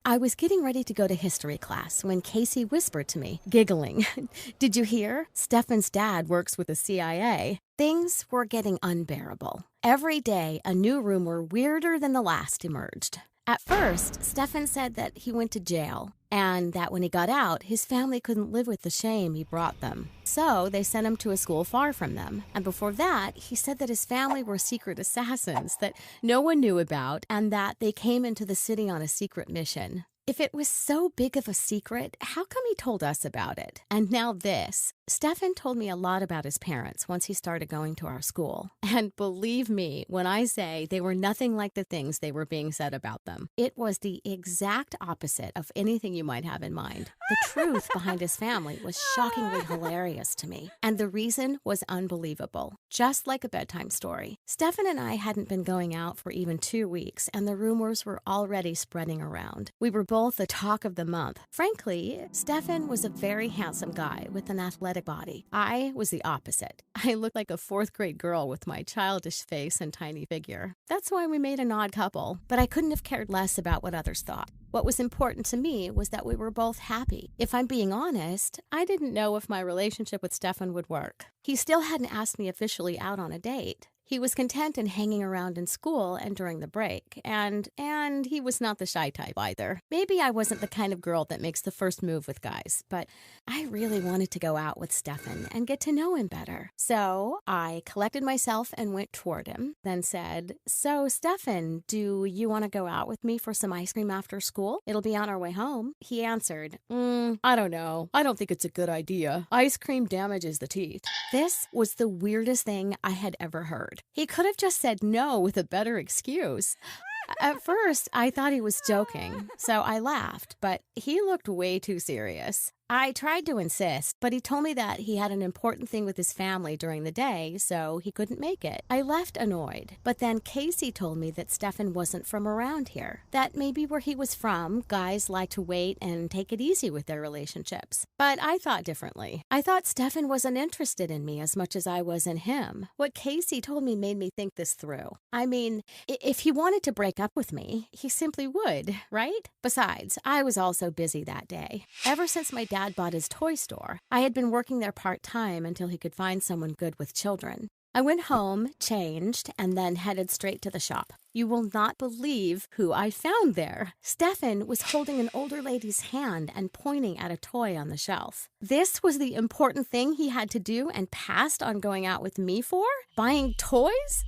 I was getting ready to go to history class when Casey whispered to me, giggling, "Did you hear? Stefan's dad works with the CIA." Things were getting unbearable. Every day, a new rumor weirder than the last emerged. At first, Stefan said that he went to jail and that when he got out, his family couldn't live with the shame he brought them. So they sent him to a school far from them. And before that, he said that his family were secret assassins that no one knew about and that they came into the city on a secret mission. If it was so big of a secret, how come he told us about it? And now this. Stefan told me a lot about his parents once he started going to our school. And believe me when I say they were nothing like the things they were being said about them. It was the exact opposite of anything you might have in mind. The truth behind his family was shockingly hilarious to me. And the reason was unbelievable. Just like a bedtime story. Stefan and I hadn't been going out for even 2 weeks, and the rumors were already spreading around. We were both the talk of the month. Frankly, Stefan was a very handsome guy with an athletic body. I was the opposite. I looked like a 4th grade girl with my childish face and tiny figure. That's why we made an odd couple, but I couldn't have cared less about what others thought. What was important to me was that we were both happy. If I'm being honest, I didn't know if my relationship with Stefan would work. He still hadn't asked me officially out on a date. He was content in hanging around in school and during the break, and he was not the shy type either. Maybe I wasn't the kind of girl that makes the first move with guys, but I really wanted to go out with Stefan and get to know him better. So I collected myself and went toward him, then said, "So, Stefan, do you want to go out with me for some ice cream after school? It'll be on our way home." He answered, "I don't know. I don't think it's a good idea. Ice cream damages the teeth." This was the weirdest thing I had ever heard. He could have just said no with a better excuse. At first, I thought he was joking, so I laughed, but he looked way too serious. I tried to insist, but he told me that he had an important thing with his family during the day, so he couldn't make it. I left annoyed, but then Casey told me that Stefan wasn't from around here, that maybe where he was from, guys like to wait and take it easy with their relationships. But I thought differently. I thought Stefan wasn't interested in me as much as I was in him. What Casey told me made me think this through. I mean, if he wanted to break up with me, he simply would, right? Besides, I was also busy that day. Ever since my dad bought his toy store, I had been working there part-time until he could find someone good with children. I went home, changed, and then headed straight to the shop. You will not believe who I found there. Stefan was holding an older lady's hand and pointing at a toy on the shelf. This was the important thing he had to do and passed on going out with me for? Buying toys?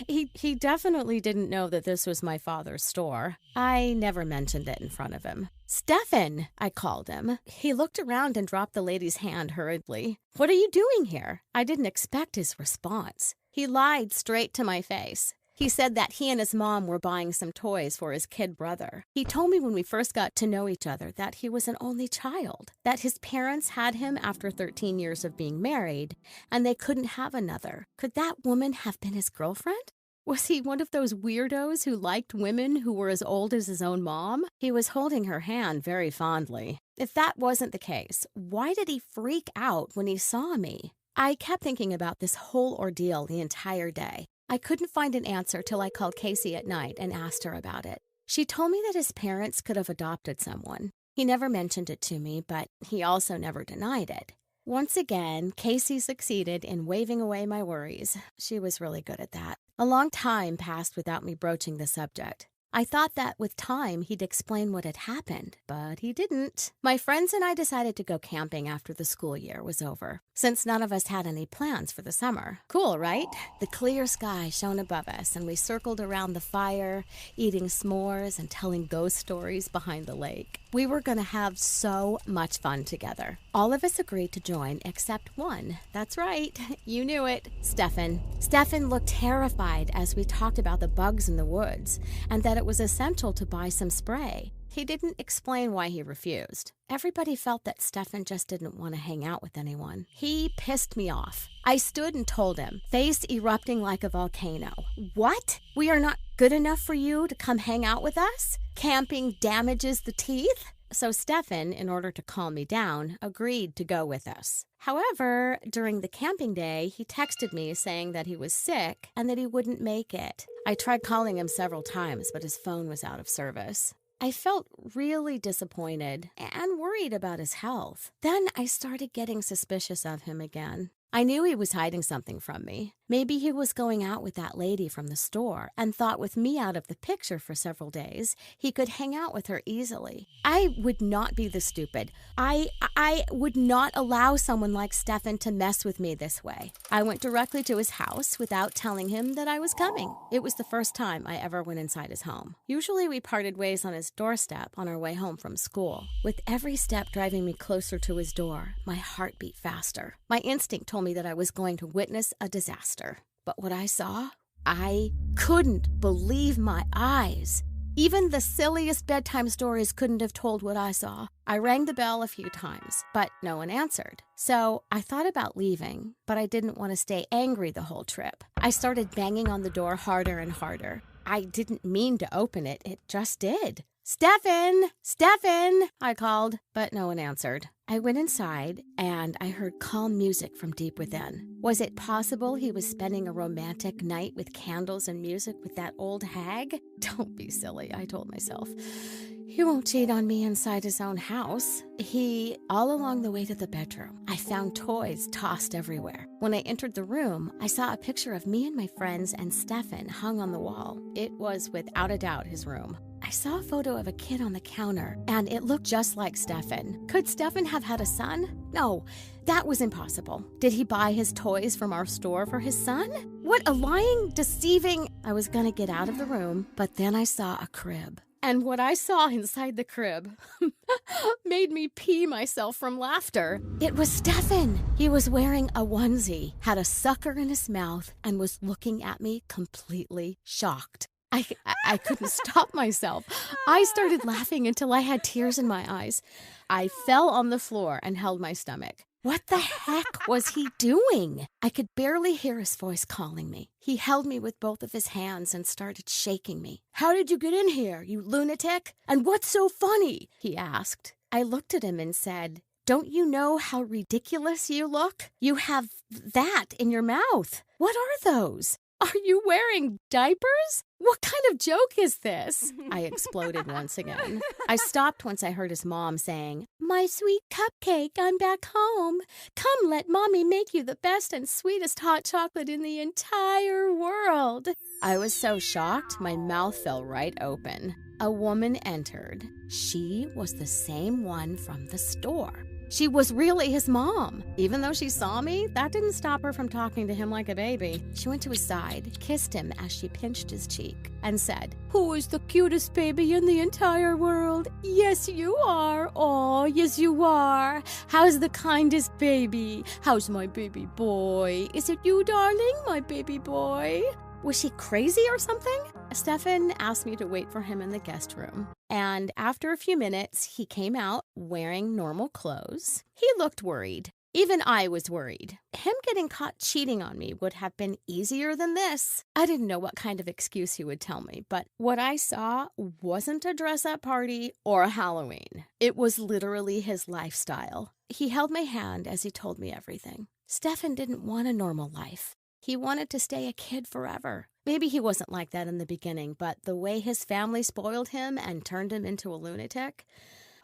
He definitely didn't know that this was my father's store. I never mentioned it in front of him. "Stefan," I called him. He looked around and dropped the lady's hand hurriedly. "What are you doing here?" I didn't expect his response. He lied straight to my face. He said that he and his mom were buying some toys for his kid brother. He told me when we first got to know each other that he was an only child, that his parents had him after 13 years of being married, and they couldn't have another. Could that woman have been his girlfriend? Was he one of those weirdos who liked women who were as old as his own mom? He was holding her hand very fondly. If that wasn't the case, why did he freak out when he saw me? I kept thinking about this whole ordeal the entire day. I couldn't find an answer till I called Casey at night and asked her about it. She told me that his parents could have adopted someone. He never mentioned it to me, but he also never denied it. Once again, Casey succeeded in waving away my worries. She was really good at that. A long time passed without me broaching the subject. I thought that with time he'd explain what had happened, but he didn't. My friends and I decided to go camping after the school year was over, since none of us had any plans for the summer. Cool, right? The clear sky shone above us, and we circled around the fire, eating s'mores and telling ghost stories behind the lake. We were going to have so much fun together. All of us agreed to join except one. That's right, you knew it, Stefan. Stefan looked terrified as we talked about the bugs in the woods, and that it was essential to buy some spray. He didn't explain why he refused. Everybody felt that Stefan just didn't want to hang out with anyone. He pissed me off. I stood and told him, face erupting like a volcano. "What? We are not good enough for you to come hang out with us? Camping damages the teeth?" So Stefan, in order to calm me down, agreed to go with us. However, during the camping day, he texted me saying that he was sick and that he wouldn't make it. I tried calling him several times, but his phone was out of service. I felt really disappointed and worried about his health. Then I started getting suspicious of him again. I knew he was hiding something from me. Maybe he was going out with that lady from the store and thought with me out of the picture for several days, he could hang out with her easily. I would not be this stupid. I would not allow someone like Stefan to mess with me this way. I went directly to his house without telling him that I was coming. It was the first time I ever went inside his home. Usually we parted ways on his doorstep on our way home from school. With every step driving me closer to his door, my heart beat faster. My instinct told me that I was going to witness a disaster. But what I saw, I couldn't believe my eyes. Even the silliest bedtime stories couldn't have told what I saw. I rang the bell a few times, but no one answered. So I thought about leaving, but I didn't want to stay angry the whole trip. I started banging on the door harder and harder. I didn't mean to open it, it just did. "Stefan! Stefan!" I called, but no one answered. I went inside, and I heard calm music from deep within. Was it possible he was spending a romantic night with candles and music with that old hag? Don't be silly, I told myself. He won't cheat on me inside his own house. All along the way to the bedroom, I found toys tossed everywhere. When I entered the room, I saw a picture of me and my friends and Stefan hung on the wall. It was without a doubt his room. I saw a photo of a kid on the counter, and it looked just like Stefan. Could Stefan have had a son? No, that was impossible. Did he buy his toys from our store for his son? What a lying, deceiving... I was gonna get out of the room, but then I saw a crib. And what I saw inside the crib made me pee myself from laughter. It was Stefan. He was wearing a onesie, had a sucker in his mouth, and was looking at me completely shocked. I couldn't stop myself. I started laughing until I had tears in my eyes. I fell on the floor and held my stomach. What the heck was he doing? I could barely hear his voice calling me. He held me with both of his hands and started shaking me. "How did you get in here, you lunatic? And what's so funny?" he asked. I looked at him and said, "Don't you know how ridiculous you look? You have that in your mouth. What are those? Are you wearing diapers? What kind of joke is this?" I exploded once again. I stopped once I heard his mom saying, "My sweet cupcake, I'm back home. Come, let Mommy make you the best and sweetest hot chocolate in the entire world." I was so shocked, my mouth fell right open. A woman entered. She was the same one from the store. She was really his mom. Even though she saw me, that didn't stop her from talking to him like a baby. She went to his side, kissed him as she pinched his cheek, and said, "Who is the cutest baby in the entire world? Yes, you are. Oh, yes, you are. How's the kindest baby? How's my baby boy? Is it you, darling, my baby boy?" Was she crazy or something? Stefan asked me to wait for him in the guest room. And after a few minutes, he came out wearing normal clothes. He looked worried. Even I was worried. Him getting caught cheating on me would have been easier than this. I didn't know what kind of excuse he would tell me, but what I saw wasn't a dress-up party or a Halloween. It was literally his lifestyle. He held my hand as he told me everything. Stefan didn't want a normal life. He wanted to stay a kid forever. Maybe he wasn't like that in the beginning, but the way his family spoiled him and turned him into a lunatic...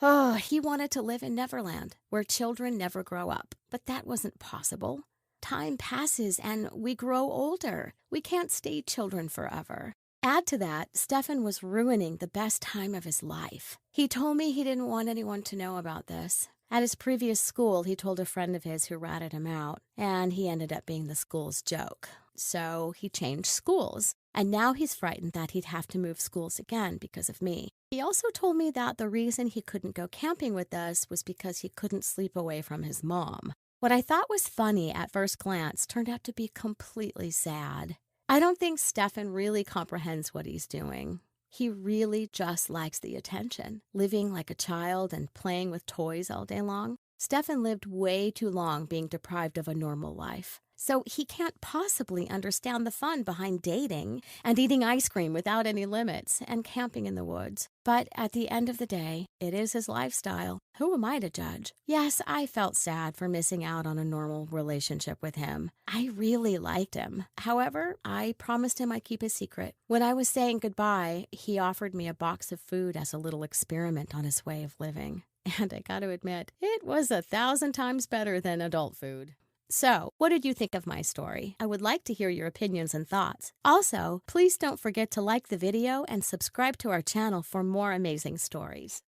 Oh, he wanted to live in Neverland, where children never grow up. But that wasn't possible. Time passes and we grow older. We can't stay children forever. Add to that, Stefan was ruining the best time of his life. He told me he didn't want anyone to know about this. At his previous school, he told a friend of his who ratted him out, and he ended up being the school's joke. So he changed schools, and now he's frightened that he'd have to move schools again because of me. He also told me that the reason he couldn't go camping with us was because he couldn't sleep away from his mom. What I thought was funny at first glance turned out to be completely sad. I don't think Stefan really comprehends what he's doing. He really just likes the attention, living like a child and playing with toys all day long. Stefan lived way too long being deprived of a normal life. So he can't possibly understand the fun behind dating and eating ice cream without any limits and camping in the woods. But at the end of the day, it is his lifestyle. Who am I to judge? Yes, I felt sad for missing out on a normal relationship with him. I really liked him. However, I promised him I'd keep his secret. When I was saying goodbye, he offered me a box of food as a little experiment on his way of living. And I gotta admit, it was 1,000 times better than adult food. So, what did you think of my story? I would like to hear your opinions and thoughts. Also, please don't forget to like the video and subscribe to our channel for more amazing stories.